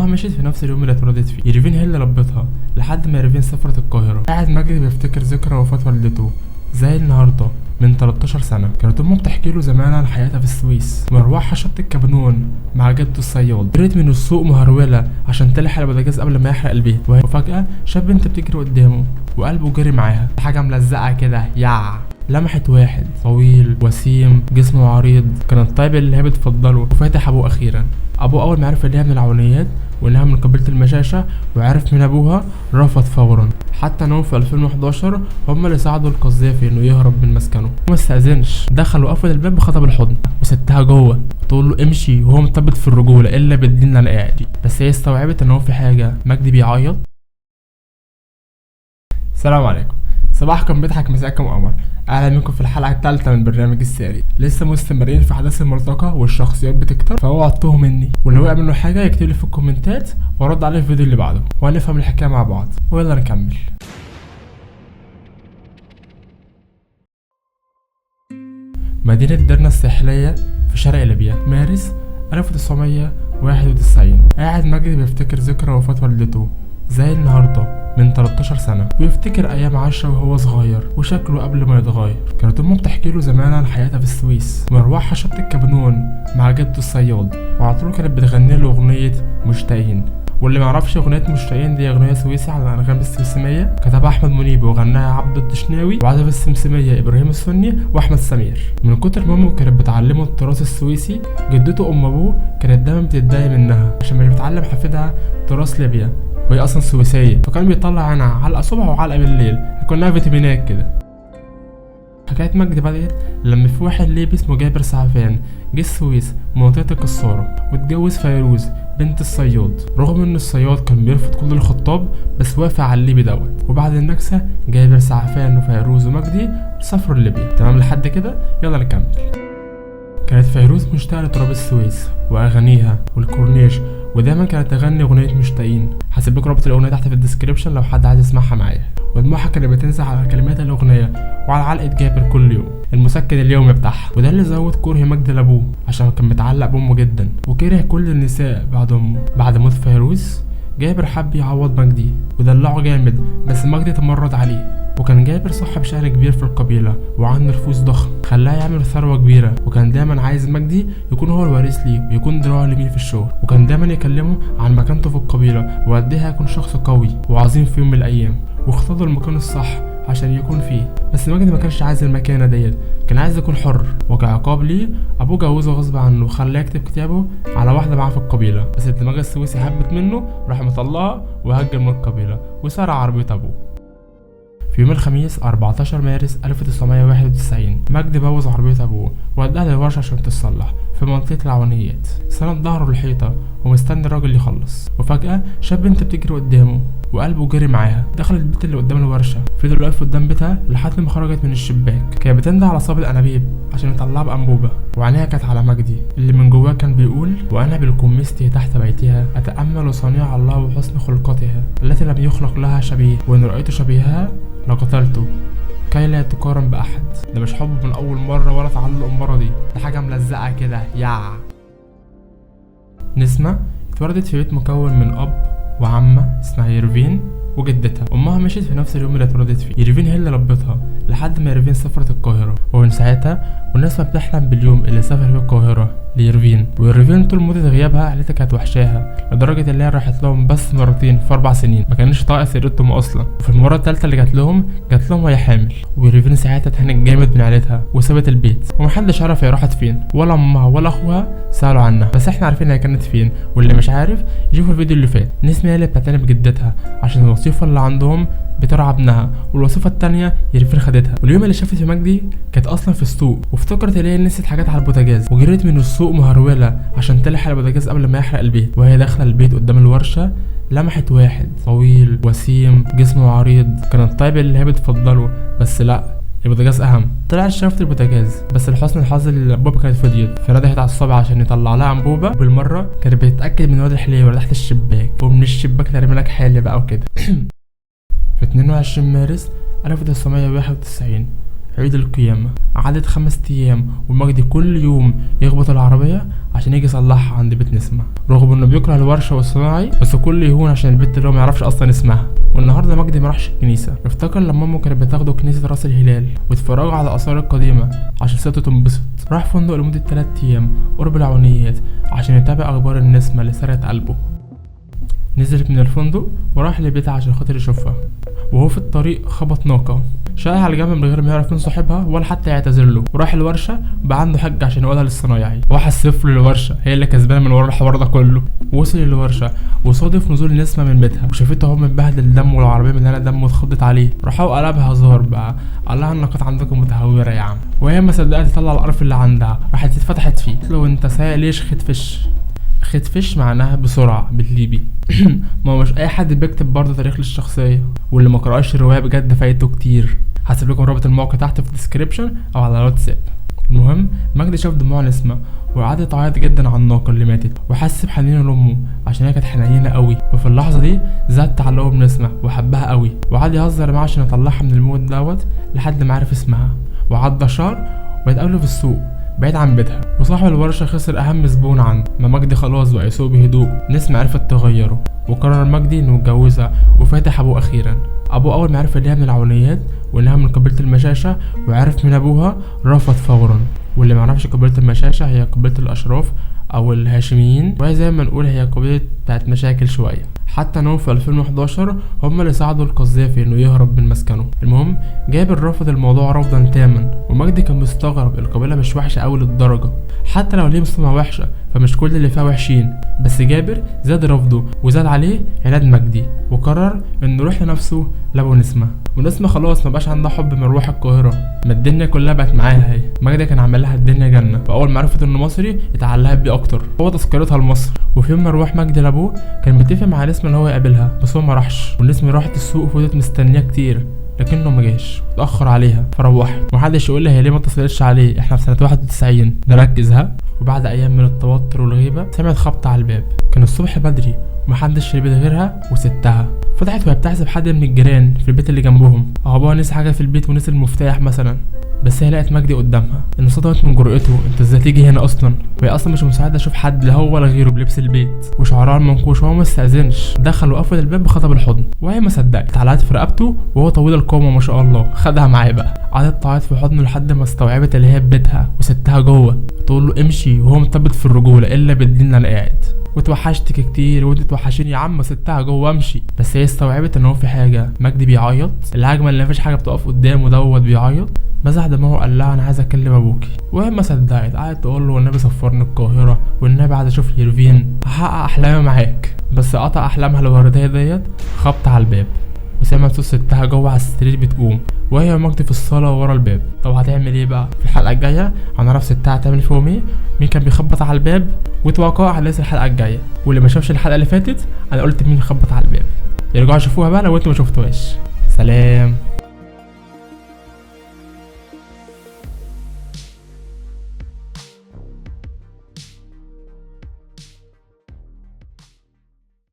مشيت في نفس اليوم اللي اتولدت فيه. يرفين هي اللي ربتها لحد ما يرفين سافرت القاهرة. قاعد مجدي بيفتكر ذكرى وفاة والدته زي النهارده من 13 سنة. كانت امه بتحكي له زمان عن حياتها في السويس، مروحها شط الكبنون مع جده الصياد. جريت من السوق مهرولة عشان تلحق البوتاجاز قبل ما يحرق البيت، وفجأة شاف بنت بتجري قدامه وقلبه جري معاها. حاجة ملزقة كده لمحت واحد طويل وسيم جسمه عريض، كان الطيب اللي هي بتفضله وفاتح ابوه اخيرا. ابوه اول ما عرف ان هي من العونيات وانها من قبيله المشاشة وعرف من ابوها رفض فورا. حتى انهم في 2011 هم اللي ساعدوا القذافي انه يهرب من مسكنه وما استأذنش. دخل وقفل الباب بخطب الحضن وستها جوه تقول له امشي، وهو مرتبط في الرجوله الا بالدين انا قاعد. بس هي استوعبت ان هو في حاجه. مجدي بيعيط. السلام عليكم، صباحكم بيضحك مساءكم قمر. اهلا بكم في الحلقه الثالثه من برنامج الساري. لسه مستمرين في احداث الملتقى والشخصيات بتكتر، فهو تتوه مني، واللي وقع منه حاجه يكتب لي في الكومنتات وارد عليه في الفيديو اللي بعده وهنفهم الحكايه مع بعض. ويلا نكمل. مدينه درنا الساحليه في شرق ليبيا، مارس 1991. قاعد مجدي بيفتكر ذكرى وفاة والدته زي النهارده من 13 سنة، ويفتكر أيام عاشها وهو صغير وشكله قبل ما يتغير. كانت أمه بتحكي له زمان عن حياتها في السويس، مروحها شط الكبنون مع جده الصياد، وعلى طول كانت بتغني له أغنية مشتاقين. واللي معرفش أغنية مشتاقين دي أغنية سويسي على الأنغام السمسمية، كتبها أحمد منيب وغناها عبد الدشناوي، وعزف السمسمية إبراهيم السني وأحمد سمير. من كتر ما أمه كانت بتعلمه التراث السويسي، جدته أم أبوه كانت دايما بتتضايق منها عشان مش بتعلم حفيدها تراث ليبيا، وهي اصلا سويسيه، فكان بيطلع عنها علقه صبح وعلقه بالليل، كلها فيتامينات كده. حكايه مجدي بدات لما في واحد ليبي اسمه جابر سعفان جه السويس منطقه القصاره واتجوز فيروز بنت الصياد، رغم ان الصياد كان بيرفض كل الخطاب بس وافق على الليبي دوت. وبعد النكسه جابر سعفان وفيروز ومجدي سافروا لليبيا. تمام لحد كده؟ يلا نكمل. كانت فيروز مشتاقه لتراب السويس واغانيها والكورنيش، ودايما كانت تغني اغنيه مشتاقين. هسيب لكم رابط الاغنيه تحت في الديسكريبشن لو حد عايز يسمعها معايا. ودموعها كانت بتنزل على كلمات الاغنيه وعلى علقه جابر كل يوم، المسكن اليومي بتاعها. وده اللي زود كره مجدي لابوه عشان كان متعلق بامه جدا وكره كل النساء بعد امه. بعد موت فيروز جابر حب يعوض مجدي ودلعه جامد، بس مجدي تمرد عليه. وكان جابر صاحب شأن كبير في القبيلة وعنده نفوذ ضخم خلاه يعمل ثروة كبيرة، وكان دايما عايز مجدي يكون هو الوارث ليه ويكون دراعه اليمين في الشغل. وكان دايما يكلمه عن مكانته في القبيلة وقد ايه هيكون شخص قوي وعظيم في يوم من الأيام، واختاروا المكان الصح عشان يكون فيه. بس مجدي ما كانش عايز المكانة ديت، كان عايز يكون حر. وكعقاب ليه ابوه جوزه غصب عنه وخلاه يكتب كتابه على واحدة معاه في القبيلة، بس الدماغ السويسي هبت منه راح مطلعها وهجر من القبيلة وسرق عربية ابوه. في يوم الخميس 14 مارس 1991 مجدي بوظ عربية أبوه ووداها للورشة عشان تتصلح في منطقة العونيات. سند ظهره للحيطة ومستني الراجل يخلص، وفجأة شاف بنت بتجري قدامه وقلبه جري معاها. دخل البيت اللي قدام الورشة، فضل واقف قدام بيتها لحد ما خرجت من الشباك. كانت بتندى على صاب الأنابيب عشان يطلعها بأنبوبة، وعينيها كانت على مجدي اللي من جواه كان بيقول: وأنا بالكمستي تحت بيتها أتأمل صنيع الله وحسن خلقتها التي لم يخلق لها شبيه، وإن رأيت شبيهها لقتلته كي لا تقارن بأحد. ده مش حب من أول مرة ولا تعلق المرة دي، ده حاجة ملزقة كده. نسمة اتولدت في بيت مكون من أب وعمة اسمها يرفين وجدتها. امها مشيت في نفس اليوم اللي اتولدت فيه. يرفين هي اللي ربتها لحد ما يرفين سافرت القاهره، ومن ساعتها والناس ما بتحلم باليوم اللي سافر فيه القاهره ليرفين. ويرفين طول مده غيابها عيلتها كانت وحشاها لدرجه ان هي راحت لهم بس مرتين في 4 سنين، ما كانش طايقه سيرتهم اصلا. وفي المره الثالثه اللي جات لهم وهي حامل، ويرفين ساعتها اتهنت جامد من عيلتها وسابت البيت، ومحدش عارف هي راحت فين، ولا امها ولا اخوها سالوا عنها، بس احنا عارفين هي كانت فين. واللي مش عارف يشوف الفيديو اللي فات. نسمة هي اللي بتعتني بجدتها عشان الوظيفه اللي عندهم بترعى ابنها، والوظيفه التانية يرفين خدتها. واليوم اللي شافت في مجدي كانت اصلا في السوق، وافتكرت ان هي نسيت حاجات على البوتاجاز، وجريت من السوق مهرولة عشان تلحق البوتاجاز قبل ما يحرق البيت. وهي داخله البيت قدام الورشه لمحت واحد طويل وسيم جسمه عريض، كان الطيب اللي هي بتفضله، بس لا، البوتاجاز اهم. طلعت شافت البوتاجاز، بس لحسن الحظ الانبوبه كانت فضيت، فندهت على الصبع عشان يطلع لها انبوبه. بالمره كانت بتتاكد من واد الحليوه تحت الشباك، ومن الشباك ترمي لك حالي بقى وكده. في 22 مارس 1991 عيد القيامة. عدت 5 ايام ومجدي كل يوم يخبط العربية عشان يجي يصلحها عند بيت نسمة، رغم انه بيكره الورشة والصناعي بس كل يهون عشان البيت اللي هو معرفش اصلا اسمها. والنهارده مجدي مراحش الكنيسة، افتكر لما امه كانت بتاخده كنيسة راس الهلال واتفرجوا على الاثار القديمة عشان سيادته تنبسط. راح فندق لمدة 3 ايام قرب العونيات عشان يتابع اخبار النسمة اللي سرقت قلبه. نزلت من الفندق وراح لبيتها عشان خاطر يشوفها، وهو في الطريق خبط ناقة، شقها على جنب من غير ما يعرف مين صاحبها ولا حتى يعتذر له، وراح الورشة بقى عنده حج عشان يقولها للصنايعي. واحد صفر للورشة، هي اللي كسبانة من ورا الحوار ده كله. وصل للورشة وصادف نزول نسمة من بيتها وشافته هو متبهدل دم والعربية مليانة دم واتخضت عليه. راحوا قلبها هزار بقى، قال لها الناقات عندكم متهورة يا عم، وهي ما صدقت تطلع القرف اللي عندها، راحت اتفتحت فيه. قالت له انت سايق ليش خدفش؟ خدفش معناها بسرعة بالليبي. ما هو مش اي حد بيكتب برضه تاريخ للشخصية، واللي ما قرأش الرواية بجد فايته كتير. هسيب لكم رابط الموقع تحت في الديسكريبشن او على الواتساب. المهم مجدي شاف دموع نسمة وقعدت تعيط جدا على الناقة اللي ماتت، وحس بحنينه لامه عشان هي كانت حنينة قوي، وفي اللحظة دي زاد تعلقه بنسمة وحبها قوي، وقعد يهزر معاها عشان يطلعها من الموت دوت لحد ما عرف اسمها. وعدى شهر واتقابلوا في السوق بعيد عن بيتها، وصاحب الورشة خسر أهم زبون عنده. ما مجدي خلاص بقى يسوق بهدوء، نسمة عرفت تغيره وقرر مجدي إنه يتجوزها وفاتح أبوه أخيرا. أبوه أول ما عرف إن هي من العونيات وإنها من قبيلة المشاشة وعرف من أبوها رفض فورا. واللي معرفش قبيلة المشاشة هي قبيلة الأشراف أو الهاشميين، وهي زي ما نقول هي قبيلة بتاعت مشاكل شوية. حتى انهم في 2011 هم اللي ساعدوا القذافي انه يهرب من مسكنه. المهم جابر رفض الموضوع رفضا تاما، ومجدي كان مستغرب القبيله مش وحشه قوي للدرجه، حتى لو ليه سمعه وحشه فمش كل اللي فيها وحشين. بس جابر زاد رفضه وزاد عليه عناد مجدي، وقرر انه يروح لنفسه لابو نسمه. ونسمه خلاص مبقاش عندها حب من روح القاهره، ما الدنيا كلها بقت معاها هي. مجدي كان عامل لها الدنيا جنه، واول ما عرفت انه مصري اتعلقت بيه اكتر، هو تذكرتها لمصر. وفي يوم ما روح مجدي لابوه كان متفق مع نسمه ان هو يقابلها، بس هو ما راحش. ونسمه راحت السوق وفضلت مستنيه كتير لكنه ما جاش، اتاخر عليها فروحت. محدش يقول لها هي ليه ما اتصلتش عليه، احنا في سنه 91 نركز ها. وبعد ايام من التوتر والغيبه سمعت خبط على الباب، كان الصبح بدري ومحدش في البيت غيرها وستها. فتحت وهي بتحسب حد من الجيران في البيت اللي جنبهم، ابوها نسي حاجه في البيت ونسي المفتاح مثلا. بس هي لقت مجدي قدامها، ان صدمت من جرأته، انت ازاي تيجي هنا اصلا؟ وهي اصلا مش مساعده اشوف حد لا هو ولا غيره بلبس البيت وشعرها المنكوش، وهو ما استاذنش. دخل وقفل الباب بخطب الحضن، وهي ما صدقت، اتعلقت في رقبته وهو طويل القامه ما شاء الله، خدها معاه بقى. قعدت تعيط في حضنه لحد ما استوعبت اللي هي في بيتها وستها جوه، تقول له امشي وهو مرتبط في الرجوله الا بالدين انا قاعد، وتوحشتك كتير وانت توحشيني يا عم، ستها جوه امشي. بس هي استوعبت ان هو في حاجه. مجدي بيعيط، العجمه اللي مفيش حاجه بتقف قدامه دوت بيعيط، مسح دماغه قال لها انا عايز اكلم ابوكي. وهي ما صدقت، قعدت تقول له والنبي سفرني القاهره، والنبي عايز اشوف يرفين، هحقق احلامي معاك. بس قطع احلامها الورديه ديت خبط على الباب، وسمعت صوت ستها جوه على السرير بتقوم، وهي ومجدي في الصاله ورا الباب. طب هتعمل ايه بقى؟ في الحلقه الجايه هنعرف ستها هتعمل فيهم ايه، مين كان بيخبط على الباب، وتوقعوا احداث الحلقه الجايه. واللي ما شافش الحلقه اللي فاتت انا قلت مين خبط على الباب، يرجعوا يشوفوها بقى لو انتوا ما شفتوهاش. سلام.